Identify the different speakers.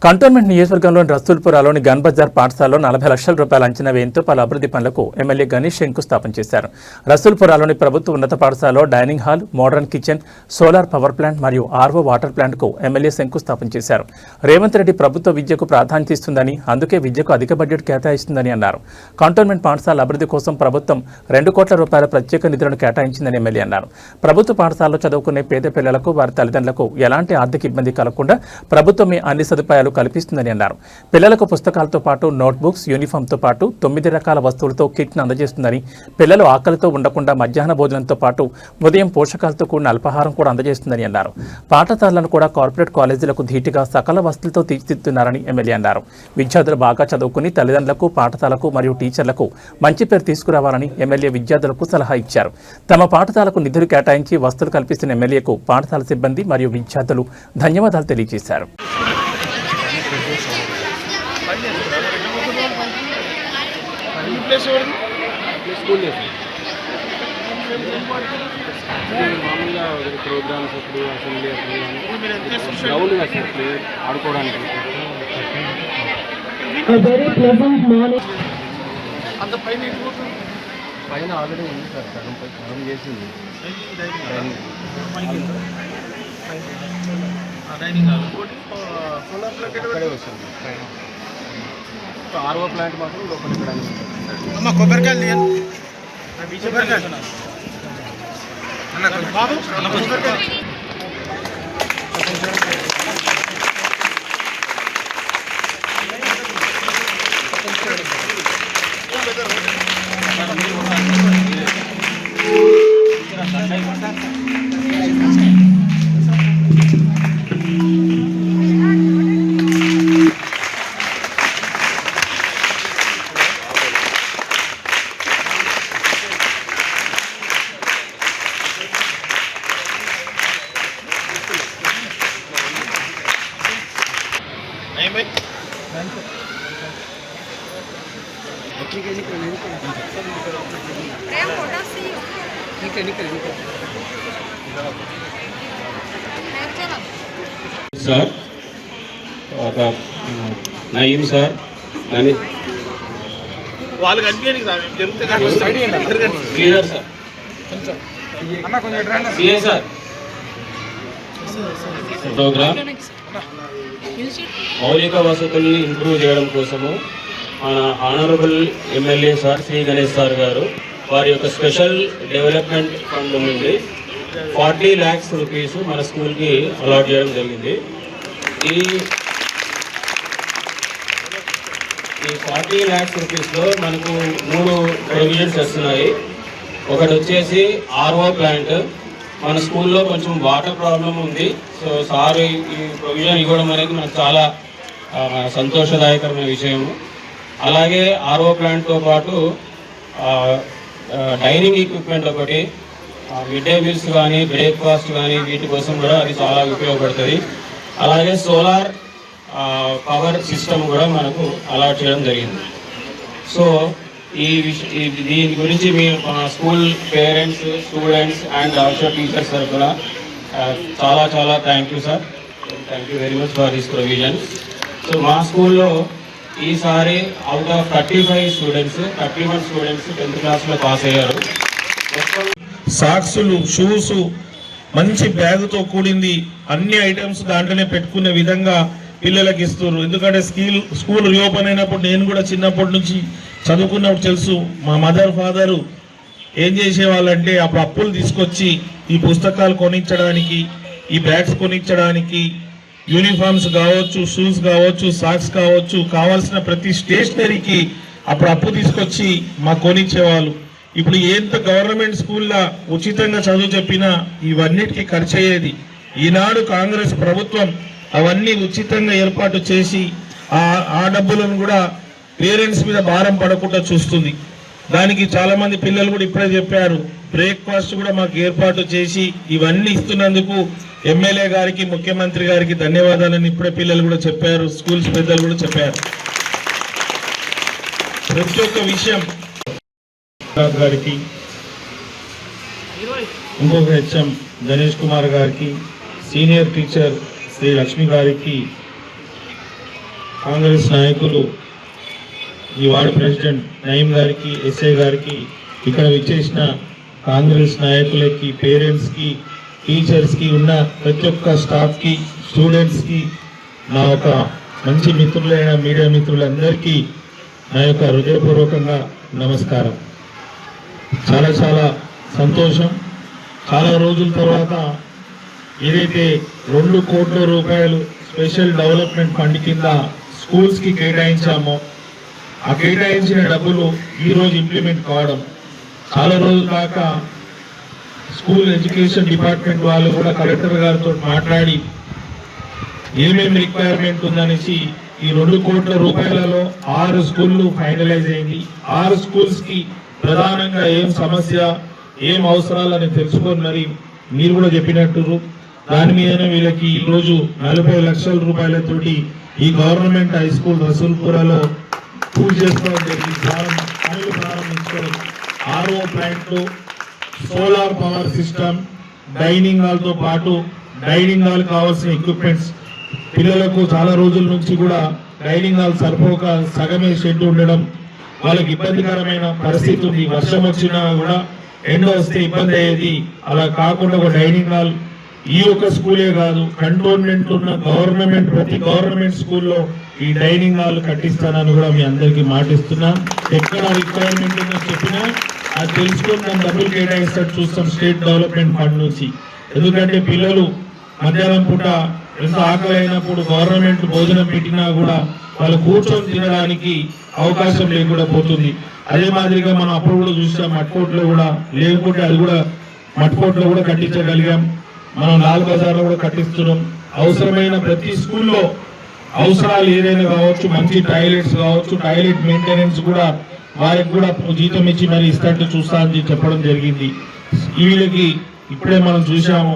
Speaker 1: Cantonment నియోజకవర్గంలోని రసూల్పురాలోని gun Bazar పాఠశాలలో 40 లక్షల రూపాయల అంచనా వ్యయంతో పలు అభివృద్ధి పనులకు ఎమ్మెల్యే గణేష్ శంకుస్థాపన చేశారు. రసూల్పురాలోని ప్రభుత్వ ఉన్నత పాఠశాలలో dining hall, modern kitchen, solar power plant మరియు ఆర్వో వాటర్ ప్లాంట్కు ఎమ్మెల్యే శంకుస్థాపన చేశారు. రేవంత్ రెడ్డి ప్రభుత్వ విద్యకు ప్రాధాన్యత ఇస్తుందని, అందుకే విద్యకు అధిక బడ్జెట్ కేటాయిస్తుందని అన్నారు. కంటోన్మెంట్ పాఠశాల అభివృద్ధి కోసం ప్రభుత్వం 2 కోట్ల రూపాయల ప్రత్యేక నిధులను కేటాయించిందని ఎమ్మెల్యే అన్నారు. ప్రభుత్వ పాఠశాలలో చదువుకునే పేద పిల్లలకు, వారి తల్లిదండ్రులకు ఎలాంటి ఆర్థిక ఇబ్బంది కలగకుండా ప్రభుత్వమే అన్ని సదుపాయాలు కల్పిస్తుందని అన్నారు. పిల్లలకు పుస్తకాలతో పాటు నోట్బుక్స్, యూనిఫామ్తో పాటు 9 రకాల వస్తువులతో కిట్ను అందజేస్తుందని, పిల్లలు ఆకలితో ఉండకుండా మధ్యాహ్న భోజనంతో పాటు ఉదయం పోషకాలతో కూడిన అల్పాహారం కూడా అందజేస్తుందని అన్నారు. పాఠశాలలను కూడా కార్పొరేట్ కాలేజీలకు ధీటుగా సకల వసతులతో తీర్చిదిద్దుతున్నారని ఎమ్మెల్యే అన్నారు. విద్యార్థులు బాగా చదువుకుని తల్లిదండ్రులకు, పాఠశాలకు మరియు టీచర్లకు మంచి పేరు తీసుకురావాలని ఎమ్మెల్యే విద్యార్థులకు సలహా ఇచ్చారు. తమ పాఠశాలకు నిధులు కేటాయించి వసతులు కల్పిస్తున్న ఎమ్మెల్యేకు పాఠశాల సిబ్బంది మరియు విద్యార్థులు ధన్యవాదాలు తెలియజేశారు.
Speaker 2: మామూలుగా ప్రోగ్రామ్స్ అప్పుడు అసెంబ్లీ గ్రౌండ్ ఆడుకోవడానికి పైన ఆల్రెడీ ఉంది సార్, సగం చేసింది. అక్కడే వస్తుంది. ఆర్ఓ ప్లాంట్ మాత్రం లోపల
Speaker 3: కొబ్బరికాయలు
Speaker 2: సార్, ఒక నయీం సార్ అని
Speaker 3: వాళ్ళు కనిపించండి
Speaker 2: సార్ ప్రోగ్రామ్ మౌలిక వసతుల్ని ఇంప్రూవ్ చేయడం కోసము మన honourable MLA sir Shri Ganesh sir గారు వారి యొక్క స్పెషల్ డెవలప్మెంట్ ఫండ్ నుండి 40 lakhs రూపీస్ మన స్కూల్కి అలాట్ చేయడం జరిగింది. ఈ 40 lakhs రూపీస్లో మనకు 3 ప్రొవిజన్స్ వస్తున్నాయి. ఒకటి వచ్చేసి ఆర్ఓ ప్లాంట్. మన స్కూల్లో కొంచెం వాటర్ ప్రాబ్లం ఉంది. సో సార్ ఈ ప్రొవిజన్ ఇవ్వడం అనేది మనకు చాలా సంతోషదాయకరమైన విషయము. అలాగే ఆర్ఓ ప్లాంట్తో పాటు డైనింగ్ ఎక్విప్మెంట్ ఒకటి, మిడ్ డే మీల్స్ కానీ, బ్రేక్ఫాస్ట్ కానీ వీటి కోసం కూడా అది చాలా ఉపయోగపడుతుంది. అలాగే సోలార్ పవర్ సిస్టమ్ కూడా మనకు అలాట్ చేయడం జరిగింది. సో దీని గురించి మీ school parents, students and also teachers తరఫున చాలా చాలా thank you sir. Thank you very much for this provision. So మా స్కూల్లో ఈసారి అవుట్ ఆఫ్ 31 స్టూడెంట్స్ 10th క్లాస్లో పాస్ అయ్యారు.
Speaker 4: సాక్సులు, షూస్, మంచి బ్యాగుతో కూడింది అన్ని ఐటమ్స్ దాంట్లోనే పెట్టుకునే విధంగా పిల్లలకి ఇస్తున్నారు. ఎందుకంటే స్కూల్ రీఓపెన్ అయినప్పుడు నేను కూడా చిన్నప్పటి నుంచి చదువుకున్నప్పుడు తెలుసు. మా మదర్ ఫాదరు ఏం చేసేవాళ్ళంటే అప్పుడు అప్పులు తీసుకొచ్చి ఈ పుస్తకాలు కొనిచ్చడానికి, ఈ బ్యాగ్స్ కొనిచ్చడానికి, యూనిఫామ్స్ కావచ్చు, షూస్ కావచ్చు, సాక్స్ కావచ్చు, కావాల్సిన ప్రతి స్టేషనరీకి అప్పుడు అప్పు తీసుకొచ్చి మాకు కొనిచ్చేవాళ్ళు. ఇప్పుడు ఎంత గవర్నమెంట్ స్కూల్లో ఉచితంగా చదువు చెప్పినా ఇవన్నిటికీ ఖర్చు అయ్యేది. ఈనాడు కాంగ్రెస్ ప్రభుత్వం అవన్నీ ఉచితంగా ఏర్పాటు చేసి ఆ డబ్బులను కూడా పేరెంట్స్ మీద భారం పడకుండా చూస్తుంది. దానికి చాలా మంది పిల్లలు కూడా ఇప్పుడే చెప్పారు, బ్రేక్ఫాస్ట్ కూడా మాకు ఏర్పాటు చేసి ఇవన్నీ ఇస్తున్నందుకు ఎమ్మెల్యే గారికి, ముఖ్యమంత్రి గారికి ధన్యవాదాలని ఇప్పుడే పిల్లలు కూడా చెప్పారు, స్కూల్స్ పెద్దలు కూడా చెప్పారు. ప్రతి ఒక్క విషయం గారికి, ఇంకొక హెచ్ఎం గణేష్ కుమార్ గారికి, సీనియర్ టీచర్ శ్రీ లక్ష్మి గారికి కాంగ్రెస్ నాయకులు ఈ వార్డు ప్రెసిడెంట్ నయీం గారికి, ఎస్ఐ గారికి, ఇక్కడ విచ్చేసిన కాంగ్రెస్ నాయకులకి, పేరెంట్స్కి, టీచర్స్కి, ఉన్న ప్రతి ఒక్క స్టాఫ్కి, స్టూడెంట్స్కి, నా ఒక మంచి మిత్రులైన మీడియా మిత్రులందరికీ నా యొక్క హృదయపూర్వకంగా నమస్కారం. చాలా చాలా సంతోషం. చాలా రోజుల తర్వాత ఏదైతే 2 కోట్ల రూపాయలు స్పెషల్ డెవలప్మెంట్ ఫండ్ కింద స్కూల్స్కి కేటాయించామో ఆ కేటాయించిన డబ్బులు ఈరోజు ఇంప్లిమెంట్ కావడం, చాలా రోజుల దాకా స్కూల్ ఎడ్యుకేషన్ డిపార్ట్మెంట్ వాళ్ళు కూడా కలెక్టర్ గారితో మాట్లాడి ఏమేమి రిక్వైర్మెంట్ ఉందనేసి ఈ 2 కోట్ల రూపాయలలో 6 స్కూళ్ళు ఫైనలైజ్ అయింది. 6 స్కూల్స్కి ప్రధానంగా ఏం సమస్య, ఏం అవసరాలని తెలుసుకొని మరి మీరు కూడా చెప్పినట్టు దాని మీదనే వీళ్ళకి ఈరోజు 40 లక్షల రూపాయలతోటి ఈ గవర్నమెంట్ హై స్కూల్ రసూల్పురాలో పూజ చేసుకోవడం జరిగింది. పనులు ప్రారంభించుకోవడం, RO ప్లాంట్లు, సోలార్ పవర్ సిస్టమ్, డైనింగ్ హాల్తో పాటు డైనింగ్ హాల్ కావాల్సిన ఎక్విప్మెంట్స్, పిల్లలకు చాలా రోజుల నుంచి కూడా డైనింగ్ హాల్ సరిపోక సగమే షెడ్ ఉండడం, వాళ్ళకి ఇబ్బందికరమైన పరిస్థితి ఉంది. వర్షం వచ్చినా కూడా ఎండ వస్తే ఇబ్బంది అయ్యేది. అలా కాకుండా ఒక డైనింగ్ హాల్ ఈ ఒక్క స్కూలే కాదు, కంటోన్మెంట్ ఉన్న ప్రతి గవర్నమెంట్ స్కూల్లో ఈ డైనింగ్ హాల్ కట్టిస్తానని కూడా మీ అందరికీ మాటిస్తున్నా. ఎక్కడ రిక్వైర్మెంట్ ఉందో చెప్పినా అది తెలుసుకొని దాన్ని డబ్బులు కేటాయిస్తాడు చూస్తాం స్టేట్ డెవలప్మెంట్ ఫండ్ నుంచి. ఎందుకంటే పిల్లలు మధ్యాహ్నం పూట ఎంత ఆకలి అయినప్పుడు గవర్నమెంట్ భోజనం పెట్టినా కూడా వాళ్ళు కూర్చొని తినడానికి అవకాశం లేకుండా పోతుంది. అదే మాదిరిగా మనం అప్పుడు కూడా చూసాం, మట్కోట్లో కూడా లేకుంటే అది కూడా మట్కోట్లో కూడా కట్టించగలిగాం. మనం లాల్ బజార్లో కూడా కట్టిస్తున్నాం. అవసరమైన ప్రతి స్కూల్లో అవసరాలు ఏదైనా కావచ్చు, మంచి టాయిలెట్స్ కావచ్చు, టాయిలెట్ మెయింటెనెన్స్ కూడా వారికి కూడా జీతం ఇచ్చి మరి ఇస్తాంటే చూస్తా అని చెప్పడం జరిగింది. వీళ్ళకి ఇప్పుడే మనం చూసాము